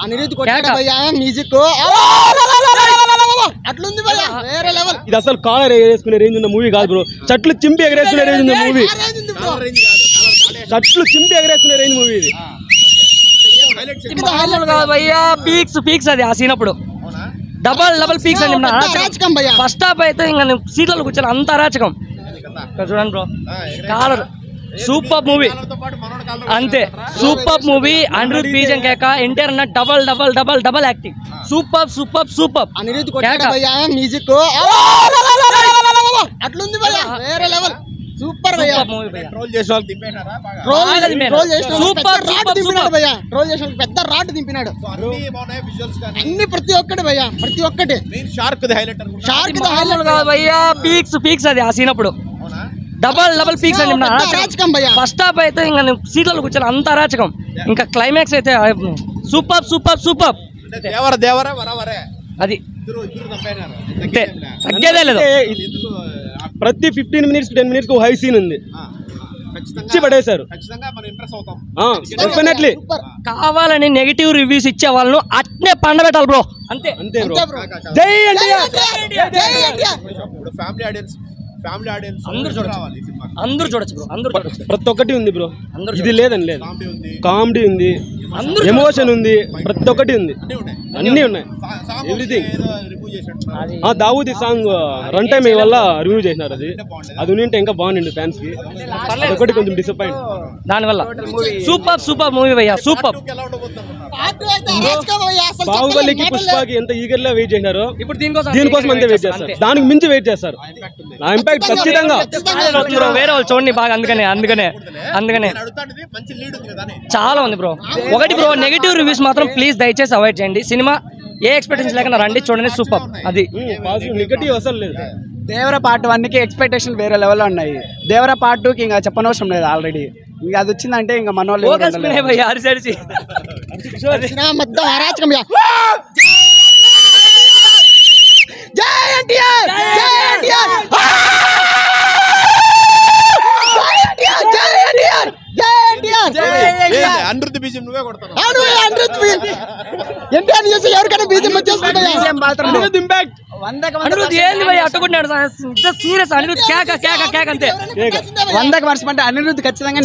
అనిరుద్ధ్ కొట్టాడు భయ్యా మ్యూజిక్ అట్లుంది భయ్యా వేరే లెవెల్. ఇది అసలు కాలర్ ఎగరేసుకునే రేంజ్ ఉన్న మూవీ కాదు బ్రో, చెట్లు చింపి ఎగరేసుకునే రేంజ్ ఉన్న మూవీ. చెట్లు చింపి ఎగరేసుకునే రేంజ్ మూవీ ఇది. పీక్స్ పీక్స్ అది ఆ సీన్ అప్పుడు డబల్ పీక్స్ అని ఫస్ట్ హాఫ్ అయితే ఇంకా సీట్లలో కూర్చొని అంత అరాచకం. చూడండి బ్రో కాలర్ సూపర్ మూవీ అంతే, సూపర్ మూవీ. అనిరుద్ధ్ బీజం కేక ఎన్టీఆర్ అన్న డబల్ యాక్టింగ్ సూపర్. అనిరుద్ధ్ కొట్టాడు భయ్యా మ్యూజిక్ అట్లుంది భయ్యా వేరే లెవెల్. సూపర్ భయ్యా. ట్రోల్ చేసే వాళ్ళు దింపేనారా బాగా? ట్రోల్ చేసిన పెద్ద రాడ్ దింపినాడు. అన్ని బాగున్నాయి విజువల్స్ కానీ అన్ని ప్రతి ఒక్కటి భయ్యా ప్రతి ఒక్కటి. మెయిన్ షార్క్ ది హైలైట్ అనుకుంటా. షార్క్ కాదు భయ్యా పీక్స్ అది ఆ సీన్ అప్పుడు డబల్ పీక్స్ అని ఫస్ట్ హాఫ్ అయితే ఇంకా సీట్లలో కూర్చొని అంత అరాచకం. ఇంకా క్లైమాక్స్ అయితే సూపర్. దేవరా వరవరే అది ఇద్దరు చంపేనారు. తగ్గేదే లేదు. ప్రతి 15 minutes 10 minutes కు హై సీన్ ఉంది, ఇచ్చి పడేశారు. ఖచ్చితంగా మనం ఇంప్రెస్ అవుతాం డెఫినెట్లీ. కావాలని నెగిటివ్ రివ్యూస్ ఇచ్చే వాళ్ళను అట్నే పండబెట్టాలి బ్రో, అంతే బ్రో. జై ఎన్టీఆర్. ఇప్పుడు ఫ్యామిలీ ఆడియన్స్ అందరూ చూడొచ్చు బ్రో, అందరూ చూడొచ్చు. ప్రతి ఒక్కటి ఉంది బ్రో, ఇది లేదని లేదు. కామెడీ ఉంది, అందరూ ఎమోషన్ ఉంది, ప్రతి ఒక్కటి ఉంది, అన్నీ ఉన్నాయి, everything. Dawoodi song run time వల్ల రివ్యూ చేసినారు, అది ఉంటే ఇంకా బాగుంది ఫ్యాన్స్ కి. ఒకటి కొంచెం డిసప్పాయింట్ దానివల్ల. సూపర్ మూవీ భయ్యా సూపర్. బాహుబలికి పుష్పకి ఎంత ఈగర్ గా వెయిట్ చేసినారు, ఇప్పుడు దీనికోసం అంతే వెయిట్ చేస్తారు, దానికి మించి వెయిట్ చేస్తారు. ఆ ఇంపాక్ట్ ఖచ్చితంగా వేరే వాళ్ళు చూడండి బాగా, అందుకనే చాలా ఉంది బ్రో. ఒకటి బ్రో, నెగిటివ్ రివ్యూస్ మాత్రం ప్లీజ్ దయచేసి అవాయిడ్ చేయండి. సినిమా ఏ ఎక్స్పెక్టేషన్స్ లేకుండా రండి, చూడండి సూపర్. అది నెగటివ్ అసలు లేదు. దేవర పార్ట్ 1కి ఎక్స్పెక్టేషన్ వేరే లెవెల్లో ఉన్నాయి. దేవర పార్ట్ 2కి ఇంకా చెప్పనవసరం లేదు, ఆల్రెడీ ఇంకా అది వచ్చిందంటే ఇంకా మన వాళ్ళు మొత్తం అరాచకం. అనిరుద్ధ్ బీజం నువ్వే కొడతావు. ఎన్టీఆర్ చేసి ఎవరికైనా బీజం వచ్చేస్తుంది. అనిరుద్ధ్ ఏంది భయ్యా అట్టుకుంటున్నాడు సీరియస్. అనిరుద్ధ్ కేక అంతే. 100% అంటే అనిరుద్ధ్ ఖచ్చితంగా